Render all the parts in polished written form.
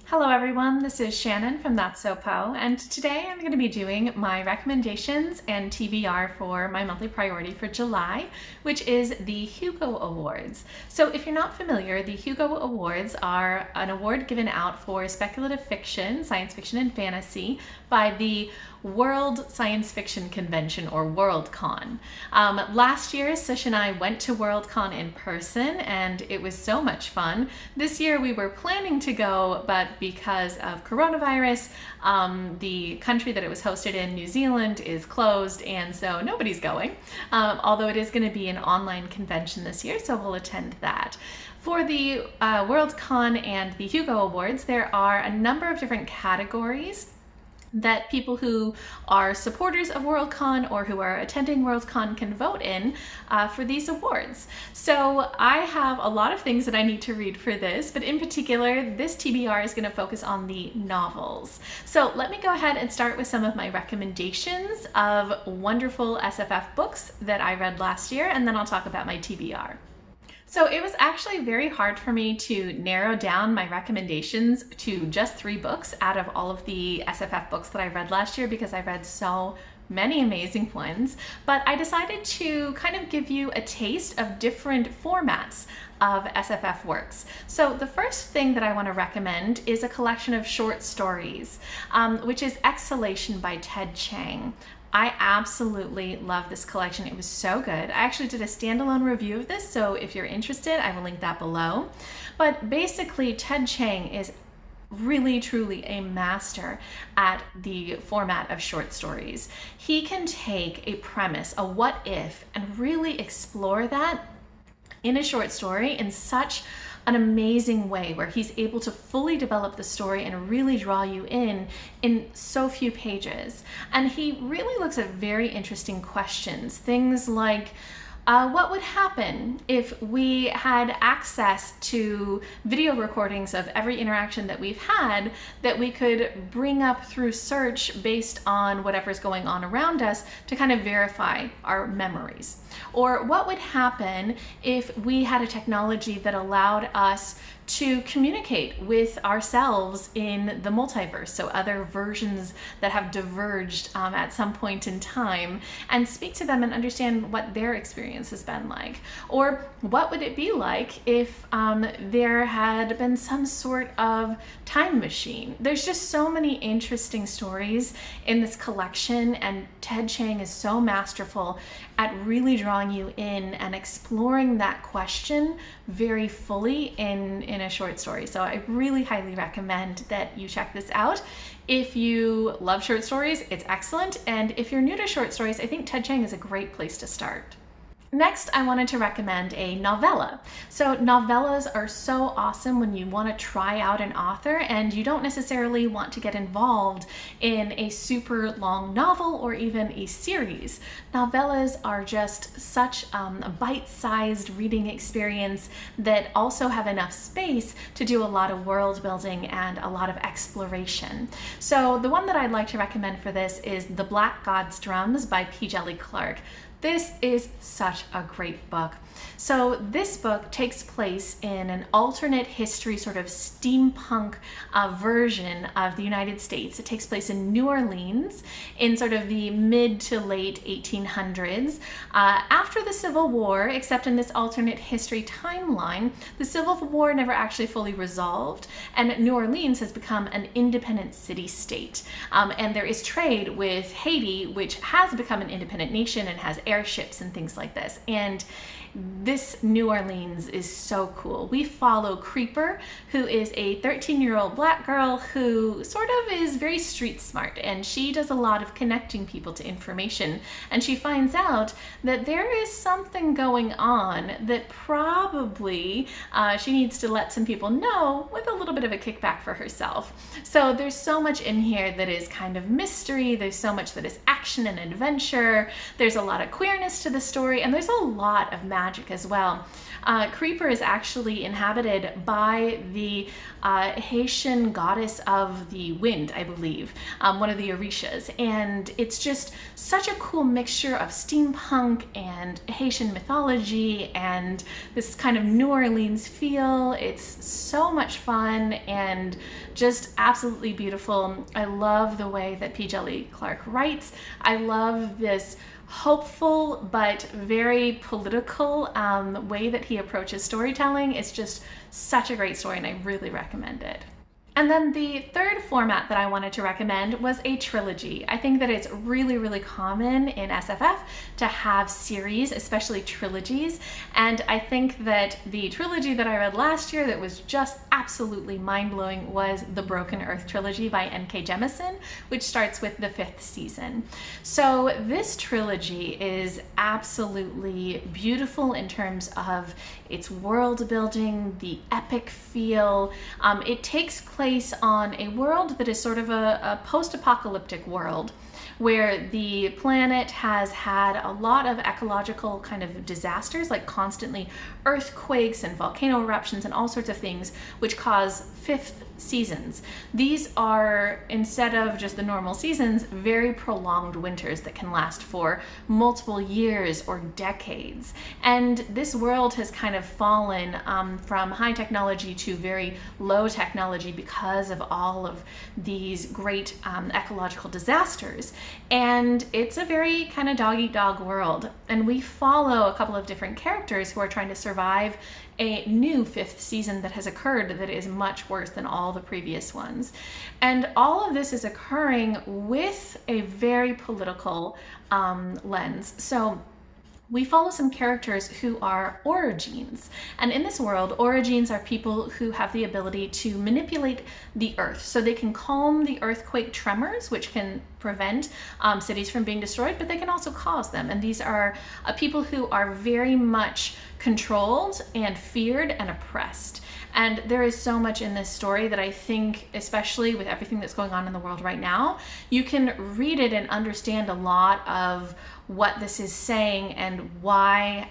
Hello everyone, this is Shannon from That's So Po, and today I'm going to be doing my recommendations and TBR for my monthly priority for July, which is the Hugo Awards. So if you're not familiar, the Hugo Awards are an award given out for speculative fiction, science fiction, and fantasy by the World Science Fiction Convention, or WorldCon. Last year, Sush and I went to WorldCon in person, and it was so much fun. This year we were planning to go, but because of coronavirus, the country that it was hosted in, New Zealand, is closed, and so nobody's going. Although it is going to be an online convention this year, so we'll attend that. For the WorldCon and the Hugo Awards, there are a number of different categories that people who are supporters of WorldCon or who are attending WorldCon can vote in for these awards. So I have a lot of things that I need to read for this, but in particular, this TBR is going to focus on the novels. So let me go ahead and start with some of my recommendations of wonderful SFF books that I read last year, and then I'll talk about my TBR. So it was actually very hard for me to narrow down my recommendations to just 3 books out of all of the SFF books that I read last year, because I read so many amazing ones, but I decided to kind of give you a taste of different formats of SFF works. So the first thing that I want to recommend is a collection of short stories, which is Exhalation by Ted Chiang. I absolutely love this collection. It was so good. I actually did a standalone review of this, so if you're interested, I will link that below. But basically, Ted Chiang is really truly a master at the format of short stories. He can take a premise, a what if, and really explore that in a short story in such an amazing way, where he's able to fully develop the story and really draw you in so few pages. And he really looks at very interesting questions, things like what would happen if we had access to video recordings of every interaction that we've had that we could bring up through search based on whatever's going on around us to kind of verify our memories? Or what would happen if we had a technology that allowed us to communicate with ourselves in the multiverse, so other versions that have diverged at some point in time, and speak to them and understand what their experience has been like? Or what would it be like if there had been some sort of time machine? There's just so many interesting stories in this collection, and Ted Chiang is so masterful at really drawing you in and exploring that question very fully in a short story. So I really highly recommend that you check this out. If you love short stories, it's excellent. And if you're new to short stories, I think Ted Chiang is a great place to start. Next, I wanted to recommend a novella. So novellas are so awesome when you want to try out an author and you don't necessarily want to get involved in a super long novel or even a series. Novellas are just such a bite-sized reading experience that also have enough space to do a lot of world building and a lot of exploration. So the one that I'd like to recommend for this is The Black God's Drums by P. Djèlí Clark. This is such a great book. So this book takes place in an alternate history, sort of steampunk version of the United States. It takes place in New Orleans in sort of the mid to late 1800s. After the Civil War, except in this alternate history timeline, the Civil War never actually fully resolved, and New Orleans has become an independent city-state. And there is trade with Haiti, which has become an independent nation and has airships and things like this. And this New Orleans is so cool. We follow Creeper, who is a 13-year-old black girl who sort of is very street smart, and she does a lot of connecting people to information, and she finds out that there is something going on that probably she needs to let some people know, with a little bit of a kickback for herself. So there's so much in here that is kind of mystery, there's so much that is action and adventure, there's a lot of queerness to the story, and there's a lot of magic magic as well. Creeper is actually inhabited by the Haitian goddess of the wind, I believe, one of the Orishas, and it's just such a cool mixture of steampunk and Haitian mythology and this kind of New Orleans feel. It's so much fun and just absolutely beautiful. I love the way that P. Djèlí Clark writes. I love this hopeful but very political way that he approaches storytelling. It's just such a great story and I really recommend it. And then the third format that I wanted to recommend was a trilogy. I think that it's really, really common in SFF to have series, especially trilogies. And I think that the trilogy that I read last year that was just absolutely mind-blowing was the Broken Earth trilogy by N.K. Jemisin, which starts with the 5th season. So this trilogy is absolutely beautiful in terms of its world building, the epic feel. It takes place on a world that is sort of a post-apocalyptic world where the planet has had a lot of ecological kind of disasters, like constantly earthquakes and volcano eruptions and all sorts of things, which cause 5th seasons. These are, instead of just the normal seasons, very prolonged winters that can last for multiple years or decades. And this world has kind of fallen from high technology to very low technology because of all of these great ecological disasters. And it's a very kind of dog-eat-dog world. And we follow a couple of different characters who are trying to survive a new 5th season that has occurred that is much worse than all the previous ones. And all of this is occurring with a very political lens. So we follow some characters who are orogenes. And in this world, orogenes are people who have the ability to manipulate the earth. So they can calm the earthquake tremors, which can prevent cities from being destroyed, but they can also cause them. And these are people who are very much controlled and feared and oppressed. And there is so much in this story that I think, especially with everything that's going on in the world right now, you can read it and understand a lot of what this is saying and why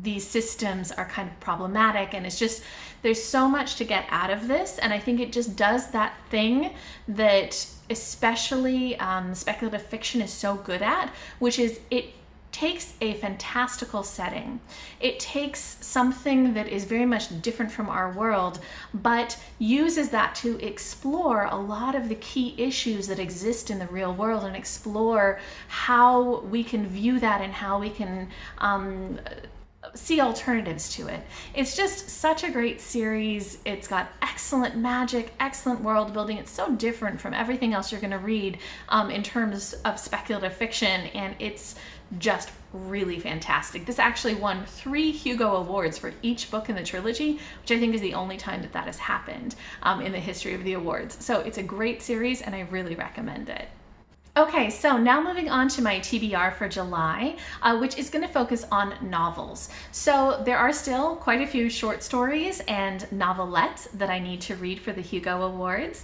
these systems are kind of problematic. And it's just, there's so much to get out of this. And I think it just does that thing that especially speculative fiction is so good at, which is it takes a fantastical setting. It takes something that is very much different from our world, but uses that to explore a lot of the key issues that exist in the real world and explore how we can view that and how we can see alternatives to it. It's just such a great series. It's got excellent magic, excellent world building. It's so different from everything else you're going to read in terms of speculative fiction, and it's just really fantastic. This actually won 3 Hugo Awards for each book in the trilogy, which I think is the only time that that has happened in the history of the awards. So it's a great series and I really recommend it. Okay, so now moving on to my TBR for July, which is going to focus on novels. So there are still quite a few short stories and novelettes that I need to read for the Hugo Awards,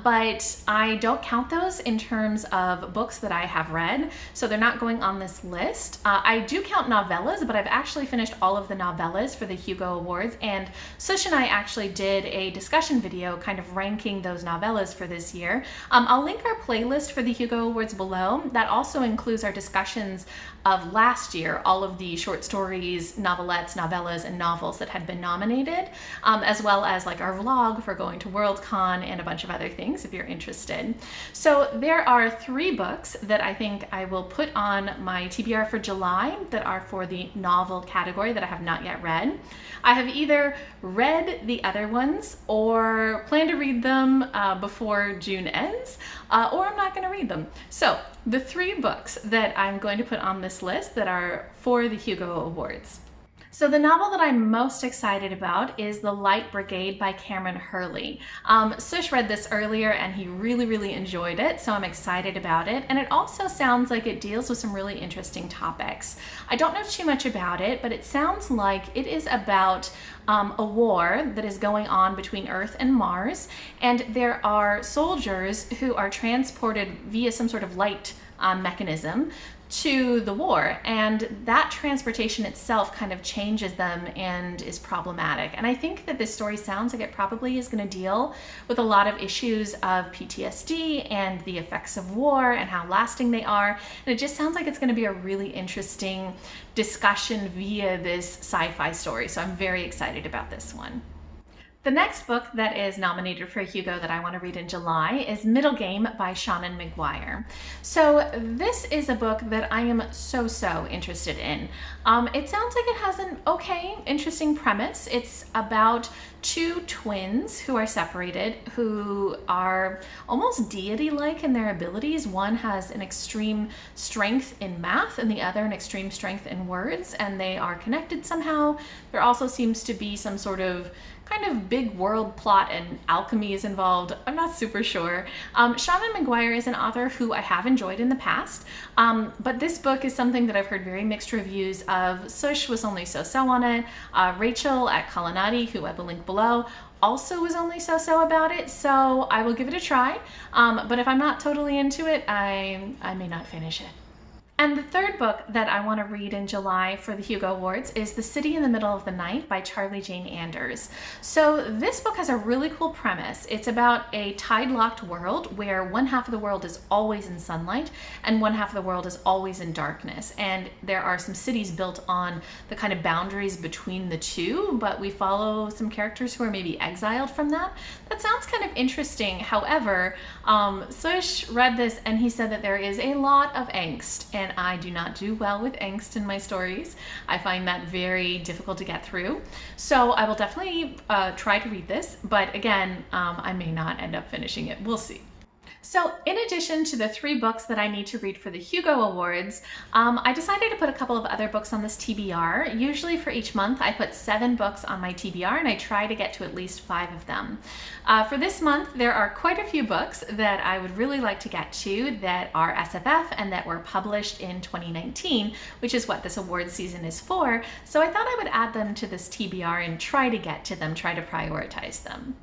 but I don't count those in terms of books that I have read, so they're not going on this list. I do count novellas, but I've actually finished all of the novellas for the Hugo Awards, and Sush and I actually did a discussion video kind of ranking those novellas for this year. I'll link our playlist for the Hugo Awards below. That also includes our discussions of last year, all of the short stories, novelettes, novellas, and novels that had been nominated, as well as like our vlog for going to WorldCon and a bunch of other things if you're interested. So there are 3 books that I think I will put on my TBR for July that are for the novel category that I have not yet read. I have either read the other ones or plan to read them before June ends, or I'm not going to read them. So the 3 books that I'm going to put on this list that are for the Hugo Awards. So the novel that I'm most excited about is The Light Brigade by Kameron Hurley. Sush read this earlier and he really enjoyed it, so I'm excited about it. And it also sounds like it deals with some really interesting topics. I don't know too much about it, but it sounds like it is about a war that is going on between Earth and Mars, and there are soldiers who are transported via some sort of light mechanism to the war, and that transportation itself kind of changes them and is problematic. And I think that this story sounds like it probably is going to deal with a lot of issues of PTSD and the effects of war and how lasting they are. And it just sounds like it's going to be a really interesting discussion via this sci-fi story. So I'm very excited about this one. The next book that is nominated for a Hugo that I want to read in July is Middlegame by Seanan McGuire. So this is a book that I am so interested in. It sounds like it has an okay, interesting premise. It's about two twins who are separated, who are almost deity-like in their abilities. One has an extreme strength in math and the other an extreme strength in words, and they are connected somehow. There also seems to be some sort of kind of big world plot and alchemy is involved. I'm not super sure. Seanan McGuire is an author who I have enjoyed in the past, but this book is something that I've heard very mixed reviews of. Sush was only so-so on it. Rachel at Kalanadi, who I will link below, also was only so-so about it, so I will give it a try. But if I'm not totally into it, I may not finish it. And the third book that I want to read in July for the Hugo Awards is The City in the Middle of the Night by Charlie Jane Anders. So this book has a really cool premise. It's about a tide-locked world where one half of the world is always in sunlight and one half of the world is always in darkness. And there are some cities built on the kind of boundaries between the two, but we follow some characters who are maybe exiled from that. That sounds kind of interesting. However, Sush read this and he said that there is a lot of angst, and I do not do well with angst in my stories. I find that very difficult to get through. So I will definitely try to read this, but again, I may not end up finishing it. We'll see. So in addition to the 3 books that I need to read for the Hugo Awards, I decided to put a couple of other books on this TBR. Usually for each month, I put 7 books on my TBR, and I try to get to at least 5 of them. For this month, there are quite a few books that I would really like to get to that are SFF and that were published in 2019, which is what this awards season is for. So I thought I would add them to this TBR and try to get to them, try to prioritize them.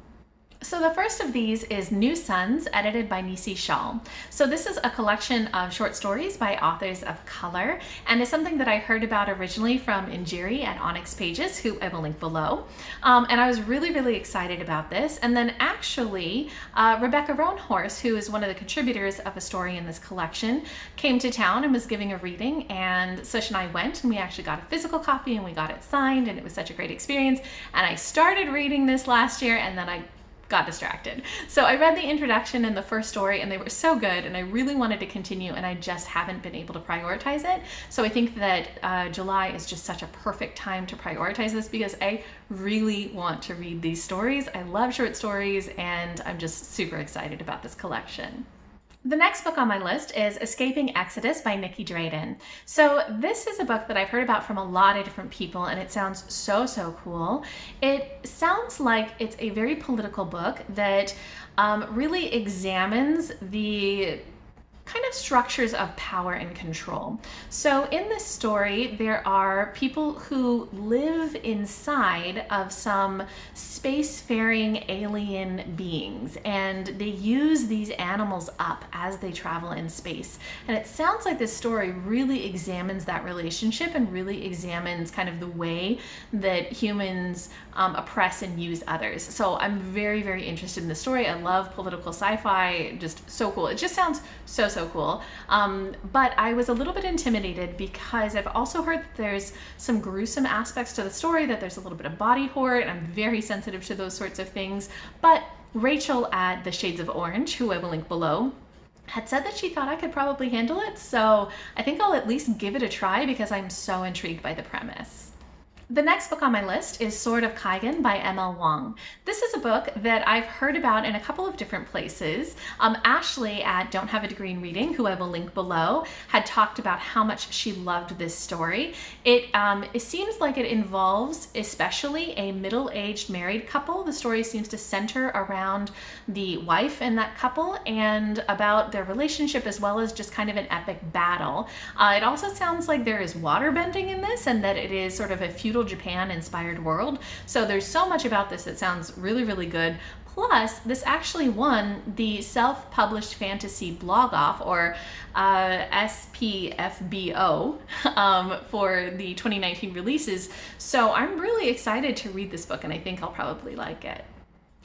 So the first of these is New Suns, edited by Nisi Shawl. So this is a collection of short stories by authors of color, and is something that I heard about originally from Njeri at ONYX Pages, who I will link below. And I was really excited about this. And then actually, Rebecca Roanhorse, who is one of the contributors of a story in this collection, came to town and was giving a reading, and Sush and I went, and we actually got a physical copy, and we got it signed, and it was such a great experience. And I started reading this last year, and then I got distracted. So I read the introduction and the first story, and they were so good, and I really wanted to continue, and I just haven't been able to prioritize it. So I think that July is just such a perfect time to prioritize this, because I really want to read these stories. I love short stories, and I'm just super excited about this collection. The next book on my list is Escaping Exodus by Nicky Drayden. So this is a book that I've heard about from a lot of different people, and it sounds so cool. It sounds like it's a very political book that really examines the kind of structures of power and control. So in this story, there are people who live inside of some spacefaring alien beings, and they use these animals up as they travel in space. And it sounds like this story really examines that relationship and really examines kind of the way that humans oppress and use others. So I'm very interested in the story. I love political sci-fi, just so cool. It just sounds so cool. But I was a little bit intimidated because I've also heard that there's some gruesome aspects to the story, that there's a little bit of body horror, and I'm very sensitive to those sorts of things. But Rachel at TheShadesofOrange, who I will link below, had said that she thought I could probably handle it. So I think I'll at least give it a try because I'm so intrigued by the premise. The next book on my list is Sword of Kaigan by M.L. Wong. This is a book that I've heard about in a couple of different places. Ashley at Don't Have a Degree in Reading, who I will link below, had talked about how much she loved this story. It seems like it involves especially a middle-aged married couple. The story seems to center around the wife and that couple and about their relationship, as well as just kind of an epic battle. It also sounds like there is waterbending in this, and that it is sort of a feudal Japan inspired world. So there's so much about this that sounds really good. Plus, this actually won the Self-Published Fantasy Blog Off, or SPFBO, for the 2019 releases. So I'm really excited to read this book, and I think I'll probably like it.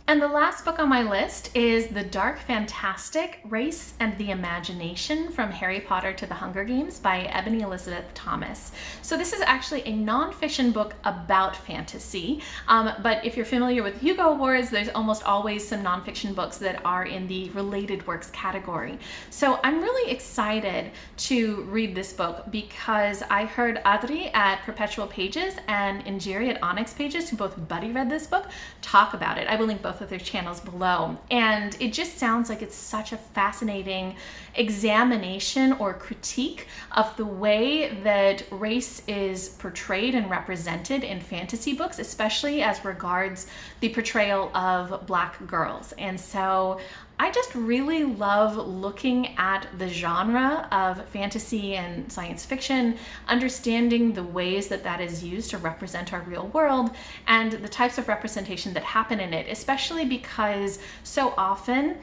And the last book on my list is The Dark Fantastic: Race and the Imagination from Harry Potter to the Hunger Games by Ebony Elizabeth Thomas. So this is actually a nonfiction book about fantasy, but if you're familiar with Hugo Awards, there's almost always some nonfiction books that are in the related works category. So I'm really excited to read this book because I heard Adri at Perpetual Pages and Njeri at ONYX Pages, who both buddy read this book, talk about it. I will link both of their channels below, and it just sounds like it's such a fascinating examination or critique of the way that race is portrayed and represented in fantasy books, especially as regards the portrayal of Black girls. And so I just really love looking at the genre of fantasy and science fiction, understanding the ways that that is used to represent our real world and the types of representation that happen in it, especially because so often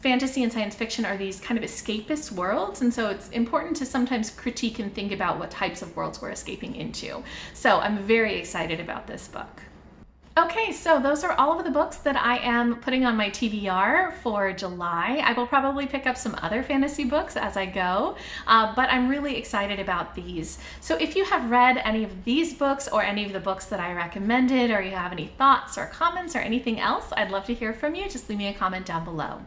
fantasy and science fiction are these kind of escapist worlds, and so it's important to sometimes critique and think about what types of worlds we're escaping into. So I'm very excited about this book. Okay, so those are all of the books that I am putting on my TBR for July. I will probably pick up some other fantasy books as I go, but I'm really excited about these. So if you have read any of these books or any of the books that I recommended, or you have any thoughts or comments or anything else, I'd love to hear from you. Just leave me a comment down below.